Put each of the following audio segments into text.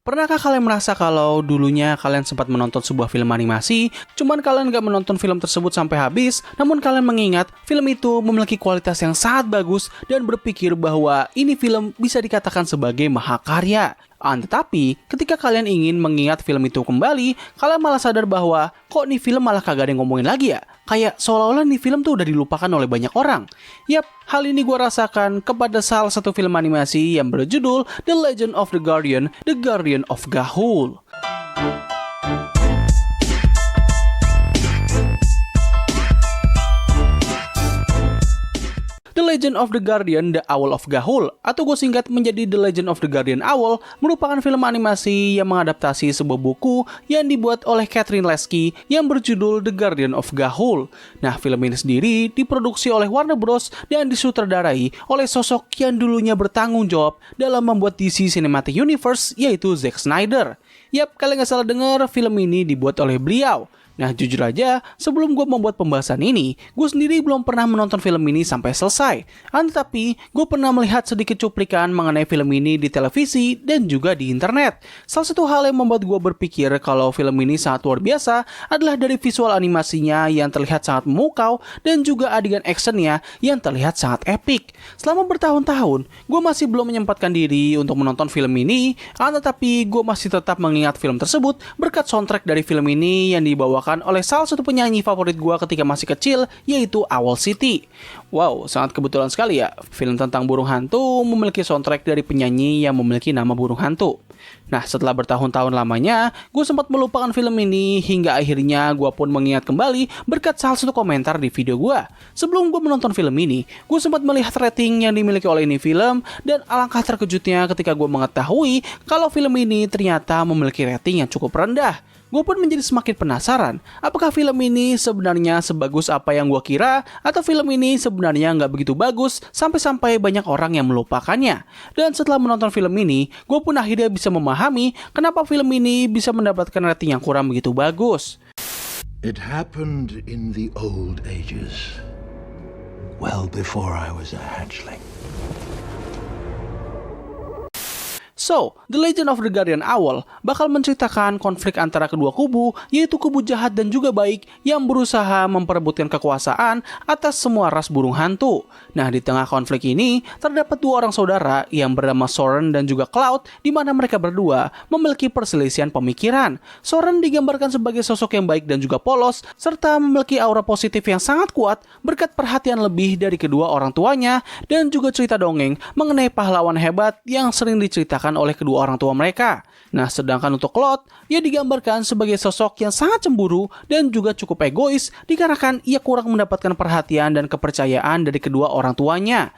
Pernahkah kalian merasa kalau dulunya kalian sempat menonton sebuah film animasi, cuman kalian gak menonton film tersebut sampai habis, namun kalian mengingat film itu memiliki kualitas yang sangat bagus dan berpikir bahwa ini film bisa dikatakan sebagai mahakarya. Tetapi ketika kalian ingin mengingat film itu kembali, kalian malah sadar bahwa kok nih film malah kagak ada yang ngomongin lagi ya? Kayak seolah-olah nih film tuh udah dilupakan oleh banyak orang. Yap, hal ini gue rasakan kepada salah satu film animasi yang berjudul The Legend of the Guardian of Ga'Hoole. The Legend of the Guardian, The Owl of Ga'Hoole, atau gue singkat menjadi The Legend of the Guardian Owl, merupakan film animasi yang mengadaptasi sebuah buku yang dibuat oleh Catherine Lasky yang berjudul The Guardian of Ga'Hoole. Nah, film ini sendiri diproduksi oleh Warner Bros. Dan disutradarai oleh sosok yang dulunya bertanggung jawab dalam membuat DC Cinematic Universe, yaitu Zack Snyder. Yap, kalian gak salah dengar, film ini dibuat oleh beliau. Nah, jujur aja, sebelum gue membuat pembahasan ini, gue sendiri belum pernah menonton film ini sampai selesai. Tetapi, gue pernah melihat sedikit cuplikan mengenai film ini di televisi dan juga di internet. Salah satu hal yang membuat gue berpikir kalau film ini sangat luar biasa adalah dari visual animasinya yang terlihat sangat memukau dan juga adegan actionnya yang terlihat sangat epik. Selama bertahun-tahun, gue masih belum menyempatkan diri untuk menonton film ini, tetapi gue masih tetap mengingat film tersebut berkat soundtrack dari film ini yang dibawa oleh salah satu penyanyi favorit gue ketika masih kecil, yaitu Owl City. Wow, sangat kebetulan sekali ya, film tentang burung hantu memiliki soundtrack dari penyanyi yang memiliki nama burung hantu. Nah, setelah bertahun-tahun lamanya, gue sempat melupakan film ini hingga akhirnya gue pun mengingat kembali berkat salah satu komentar di video gue. Sebelum gue menonton film ini, gue sempat melihat rating yang dimiliki oleh ini film dan alangkah terkejutnya ketika gue mengetahui kalau film ini ternyata memiliki rating yang cukup rendah. Gue pun menjadi semakin penasaran, apakah film ini sebenarnya sebagus apa yang gue kira, atau film ini sebenarnya nggak begitu bagus, sampai-sampai banyak orang yang melupakannya. Dan setelah menonton film ini, gue pun akhirnya bisa memahami kenapa film ini bisa mendapatkan rating yang kurang begitu bagus. It happened in the old ages, well before I was a hatchling. So, The Legend of the Guardian Owl bakal menceritakan konflik antara kedua kubu, yaitu kubu jahat dan juga baik yang berusaha memperebutkan kekuasaan atas semua ras burung hantu. Nah, di tengah konflik ini, terdapat dua orang saudara yang bernama Soren dan juga Cloud, di mana mereka berdua memiliki perselisihan pemikiran. Soren digambarkan sebagai sosok yang baik dan juga polos, serta memiliki aura positif yang sangat kuat berkat perhatian lebih dari kedua orang tuanya, dan juga cerita dongeng mengenai pahlawan hebat yang sering diceritakan oleh kedua orang tua mereka. Nah, sedangkan untuk Cloud, ia digambarkan sebagai sosok yang sangat cemburu dan juga cukup egois dikarenakan ia kurang mendapatkan perhatian dan kepercayaan dari kedua orang tuanya.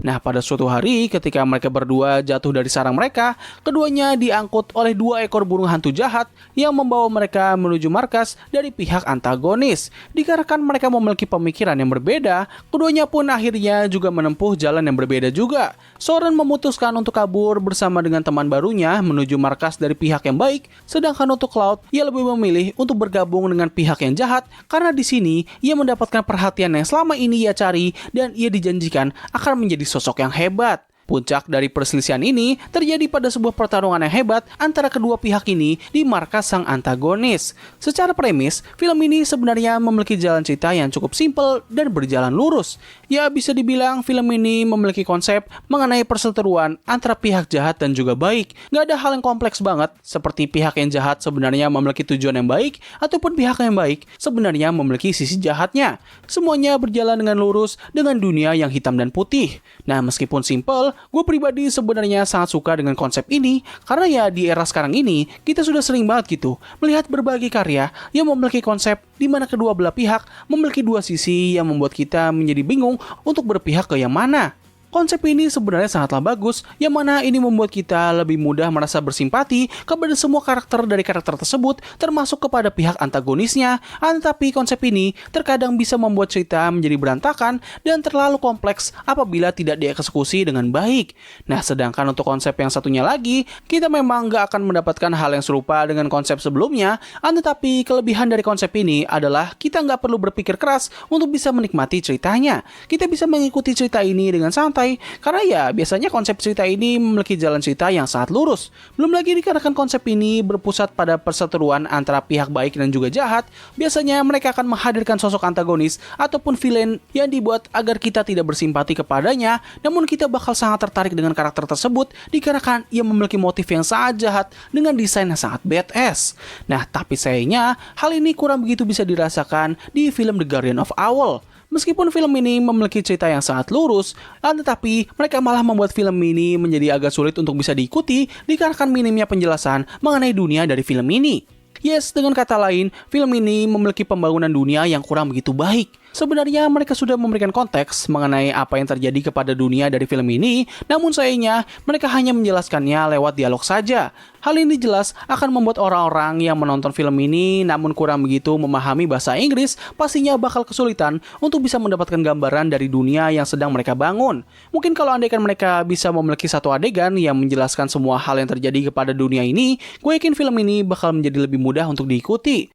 Nah, pada suatu hari ketika mereka berdua jatuh dari sarang mereka, keduanya diangkut oleh dua ekor burung hantu jahat yang membawa mereka menuju markas dari pihak antagonis. Dikarenakan mereka memiliki pemikiran yang berbeda, keduanya pun akhirnya juga menempuh jalan yang berbeda juga. Soren memutuskan untuk kabur bersama dengan teman barunya menuju markas dari pihak yang baik, sedangkan untuk Cloud, ia lebih memilih untuk bergabung dengan pihak yang jahat karena di sini ia mendapatkan perhatian yang selama ini ia cari dan ia dijanjikan akan menjadi sosok yang hebat. Puncak dari perselisihan ini terjadi pada sebuah pertarungan yang hebat antara kedua pihak ini di markas sang antagonis. Secara premis, film ini sebenarnya memiliki jalan cerita yang cukup simpel dan berjalan lurus. Ya, bisa dibilang film ini memiliki konsep mengenai perseteruan antara pihak jahat dan juga baik. Gak ada hal yang kompleks banget, seperti pihak yang jahat sebenarnya memiliki tujuan yang baik, ataupun pihak yang baik sebenarnya memiliki sisi jahatnya. Semuanya berjalan dengan lurus dengan dunia yang hitam dan putih. Nah, meskipun simpel, gue pribadi sebenarnya sangat suka dengan konsep ini karena ya di era sekarang ini kita sudah sering banget gitu melihat berbagai karya yang memiliki konsep di mana kedua belah pihak memiliki dua sisi yang membuat kita menjadi bingung untuk berpihak ke yang mana. Konsep ini sebenarnya sangatlah bagus, yang mana ini membuat kita lebih mudah merasa bersimpati kepada semua karakter dari karakter tersebut, termasuk kepada pihak antagonisnya. Tetapi konsep ini terkadang bisa membuat cerita menjadi berantakan dan terlalu kompleks apabila tidak dieksekusi dengan baik. Nah, sedangkan untuk konsep yang satunya lagi, kita memang gak akan mendapatkan hal yang serupa dengan konsep sebelumnya, tetapi kelebihan dari konsep ini adalah kita gak perlu berpikir keras untuk bisa menikmati ceritanya. Kita bisa mengikuti cerita ini dengan santai santai. Karena ya biasanya konsep cerita ini memiliki jalan cerita yang sangat lurus. Belum lagi dikarenakan konsep ini berpusat pada perseteruan antara pihak baik dan juga jahat, biasanya mereka akan menghadirkan sosok antagonis ataupun villain yang dibuat agar kita tidak bersimpati kepadanya, namun kita bakal sangat tertarik dengan karakter tersebut dikarenakan ia memiliki motif yang sangat jahat dengan desain yang sangat badass. Nah, tapi sayangnya hal ini kurang begitu bisa dirasakan di film The Guardian of Owl. Meskipun film ini memiliki cerita yang sangat lurus, tetapi mereka malah membuat film ini menjadi agak sulit untuk bisa diikuti dikarenakan minimnya penjelasan mengenai dunia dari film ini. Yes, dengan kata lain, film ini memiliki pembangunan dunia yang kurang begitu baik. Sebenarnya mereka sudah memberikan konteks mengenai apa yang terjadi kepada dunia dari film ini, namun sayangnya mereka hanya menjelaskannya lewat dialog saja. Hal ini jelas akan membuat orang-orang yang menonton film ini namun kurang begitu memahami bahasa Inggris pastinya bakal kesulitan untuk bisa mendapatkan gambaran dari dunia yang sedang mereka bangun. Mungkin kalau andaikan mereka bisa memiliki satu adegan yang menjelaskan semua hal yang terjadi kepada dunia ini, gue yakin film ini bakal menjadi lebih mudah untuk diikuti.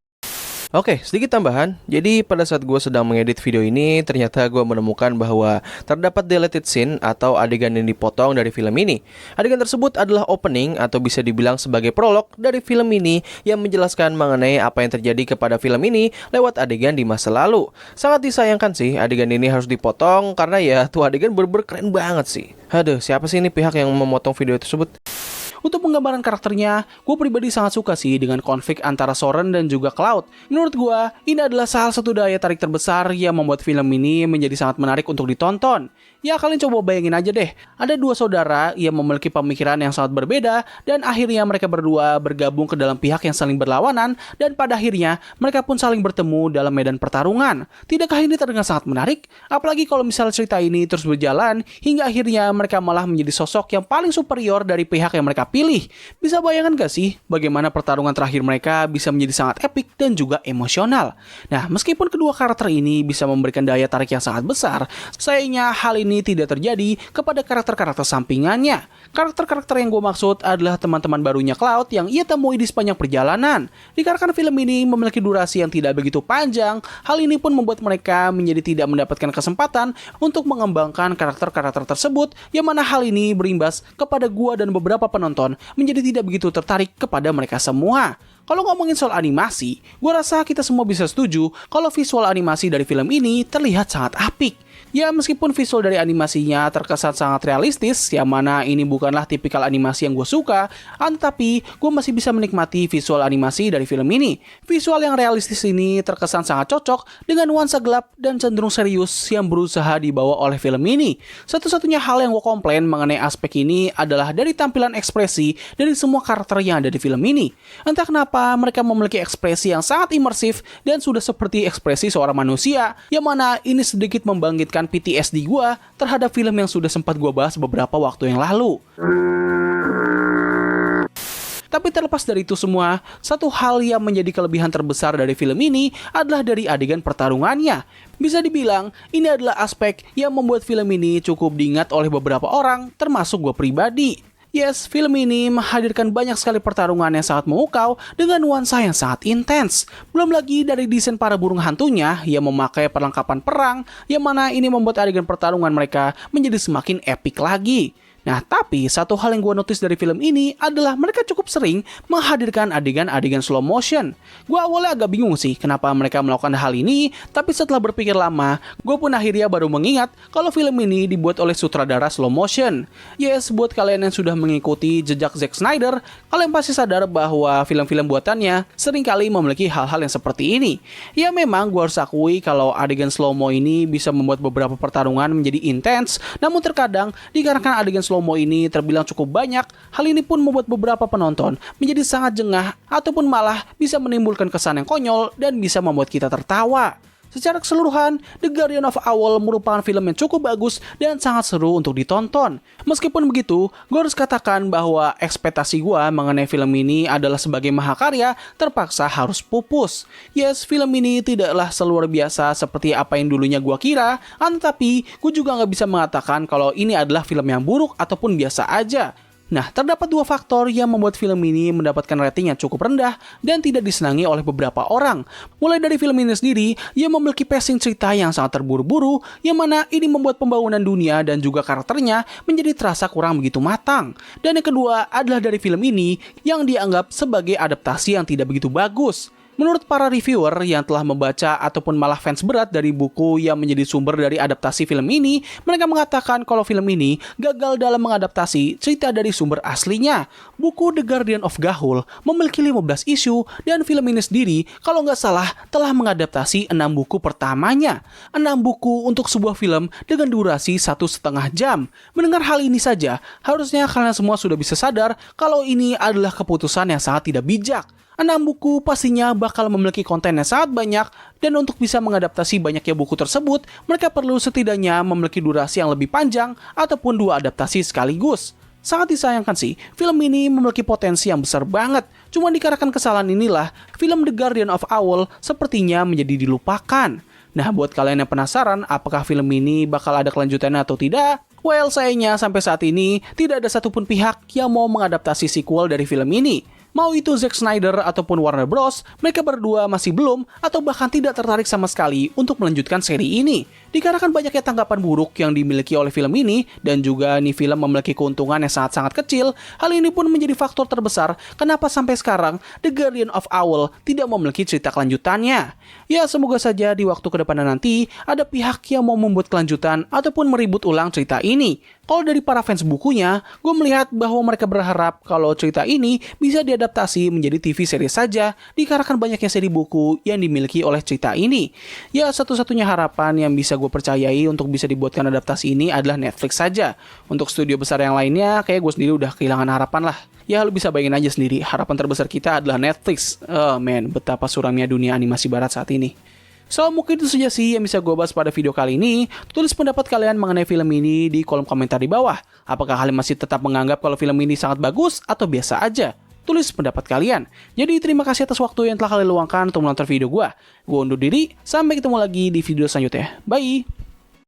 Oke, sedikit tambahan. Jadi pada saat gue sedang mengedit video ini, ternyata gue menemukan bahwa terdapat deleted scene atau adegan yang dipotong dari film ini. Adegan tersebut adalah opening atau bisa dibilang sebagai prolog dari film ini yang menjelaskan mengenai apa yang terjadi kepada film ini lewat adegan di masa lalu. Sangat disayangkan sih adegan ini harus dipotong karena ya tuh adegan bener-bener keren banget sih. Aduh, siapa sih ini pihak yang memotong video tersebut? Untuk penggambaran karakternya, gue pribadi sangat suka sih dengan konflik antara Soren dan juga Cloud. Menurut gue, ini adalah salah satu daya tarik terbesar yang membuat film ini menjadi sangat menarik untuk ditonton. Ya, kalian coba bayangin aja deh, ada dua saudara yang memiliki pemikiran yang sangat berbeda dan akhirnya mereka berdua bergabung ke dalam pihak yang saling berlawanan dan pada akhirnya mereka pun saling bertemu dalam medan pertarungan. Tidakkah ini terdengar sangat menarik? Apalagi kalau misalnya cerita ini terus berjalan hingga akhirnya mereka malah menjadi sosok yang paling superior dari pihak yang mereka pilih. Bisa bayangkan gak sih bagaimana pertarungan terakhir mereka bisa menjadi sangat epik dan juga emosional? Nah, meskipun kedua karakter ini bisa memberikan daya tarik yang sangat besar, sayangnya hal ini tidak terjadi kepada karakter-karakter sampingannya. Karakter-karakter yang gue maksud adalah teman-teman barunya Cloud yang ia temui di sepanjang perjalanan. Dikarenakan film ini memiliki durasi yang tidak begitu panjang, hal ini pun membuat mereka menjadi tidak mendapatkan kesempatan untuk mengembangkan karakter-karakter tersebut, yang mana hal ini berimbas kepada gue dan beberapa penonton menjadi tidak begitu tertarik kepada mereka semua. Kalau ngomongin soal animasi, gue rasa kita semua bisa setuju kalau visual animasi dari film ini terlihat sangat apik. Ya, meskipun visual dari animasinya terkesan sangat realistis, yang mana ini bukanlah tipikal animasi yang gue suka, tetapi gue masih bisa menikmati visual animasi dari film ini. Visual yang realistis ini terkesan sangat cocok dengan nuansa gelap dan cenderung serius yang berusaha dibawa oleh film ini. Satu-satunya hal yang gue komplain mengenai aspek ini adalah dari tampilan ekspresi dari semua karakter yang ada di film ini. Entah kenapa mereka memiliki ekspresi yang sangat imersif dan sudah seperti ekspresi seorang manusia, yang mana ini sedikit membangkitkan PTSD gue terhadap film yang sudah sempat gue bahas beberapa waktu yang lalu. Tapi terlepas dari itu semua, satu hal yang menjadi kelebihan terbesar dari film ini adalah dari adegan pertarungannya. Bisa dibilang, ini adalah aspek yang membuat film ini cukup diingat oleh beberapa orang, termasuk gue pribadi. Yes, film ini menghadirkan banyak sekali pertarungan yang sangat memukau dengan nuansa yang sangat intens. Belum lagi dari desain para burung hantunya yang memakai perlengkapan perang, yang mana ini membuat adegan pertarungan mereka menjadi semakin epik lagi. Nah, tapi satu hal yang gue notice dari film ini adalah mereka cukup sering menghadirkan adegan-adegan slow motion. Gue awalnya agak bingung sih kenapa mereka melakukan hal ini, tapi setelah berpikir lama, gue pun akhirnya baru mengingat kalau film ini dibuat oleh sutradara slow motion. Yes, buat kalian yang sudah mengikuti jejak Zack Snyder, kalian pasti sadar bahwa film-film buatannya seringkali memiliki hal-hal yang seperti ini. Ya memang gue harus akui kalau adegan slow-mo ini bisa membuat beberapa pertarungan menjadi intens, namun terkadang dikarenakan adegan slow-mo ini terbilang cukup banyak, hal ini pun membuat beberapa penonton menjadi sangat jengah ataupun malah bisa menimbulkan kesan yang konyol dan bisa membuat kita tertawa. Secara keseluruhan, The Guardian of Owl merupakan film yang cukup bagus dan sangat seru untuk ditonton. Meskipun begitu, gue harus katakan bahwa ekspektasi gue mengenai film ini adalah sebagai mahakarya terpaksa harus pupus. Yes, film ini tidaklah seluar biasa seperti apa yang dulunya gue kira, tetapi gue juga nggak bisa mengatakan kalau ini adalah film yang buruk ataupun biasa aja. Nah, terdapat dua faktor yang membuat film ini mendapatkan rating yang cukup rendah dan tidak disenangi oleh beberapa orang. Mulai dari film ini sendiri, ia memiliki pacing cerita yang sangat terburu-buru, yang mana ini membuat pembangunan dunia dan juga karakternya menjadi terasa kurang begitu matang. Dan yang kedua adalah dari film ini yang dianggap sebagai adaptasi yang tidak begitu bagus. Menurut para reviewer yang telah membaca ataupun malah fans berat dari buku yang menjadi sumber dari adaptasi film ini, mereka mengatakan kalau film ini gagal dalam mengadaptasi cerita dari sumber aslinya. Buku The Guardian of Ga'Hoole memiliki 15 isu dan film ini sendiri kalau nggak salah telah mengadaptasi 6 buku pertamanya. 6 buku untuk sebuah film dengan durasi 1,5 jam. Mendengar hal ini saja, harusnya kalian semua sudah bisa sadar kalau ini adalah keputusan yang sangat tidak bijak. 6 buku pastinya bakal memiliki konten yang sangat banyak, dan untuk bisa mengadaptasi banyaknya buku tersebut, mereka perlu setidaknya memiliki durasi yang lebih panjang ataupun 2 adaptasi sekaligus. Sangat disayangkan sih, film ini memiliki potensi yang besar banget. Cuma dikarenakan kesalahan inilah, film The Guardian of Owl sepertinya menjadi dilupakan. Nah, buat kalian yang penasaran apakah film ini bakal ada kelanjutannya atau tidak, well, sayangnya sampai saat ini tidak ada satupun pihak yang mau mengadaptasi sequel dari film ini. Mau itu Zack Snyder ataupun Warner Bros, mereka berdua masih belum atau bahkan tidak tertarik sama sekali untuk melanjutkan seri ini. Dikarenakan banyaknya tanggapan buruk yang dimiliki oleh film ini, dan juga nih film memiliki keuntungan yang sangat-sangat kecil, hal ini pun menjadi faktor terbesar kenapa sampai sekarang The Guardian of Owl tidak memiliki cerita kelanjutannya. Ya, semoga saja di waktu kedepannya nanti ada pihak yang mau membuat kelanjutan ataupun meribut ulang cerita ini. Kalau dari para fans bukunya, gue melihat bahwa mereka berharap kalau cerita ini bisa diadaptasi menjadi TV series saja, dikarenakan banyaknya seri buku yang dimiliki oleh cerita ini. Ya, satu-satunya harapan yang bisa gue percayai untuk bisa dibuatkan adaptasi ini adalah Netflix saja. Untuk studio besar yang lainnya, kayak gue sendiri udah kehilangan harapan lah. Ya, lu bisa bayangin aja sendiri, harapan terbesar kita adalah Netflix. Oh man, betapa suramnya dunia animasi barat saat ini. So, mungkin itu saja sih yang bisa gue bahas pada video kali ini. Tulis pendapat kalian mengenai film ini di kolom komentar di bawah. Apakah kalian masih tetap menganggap kalau film ini sangat bagus atau biasa aja? Tulis pendapat kalian. Jadi terima kasih atas waktu yang telah kalian luangkan untuk menonton video gue. Gue undur diri, sampai ketemu lagi di video selanjutnya. Bye!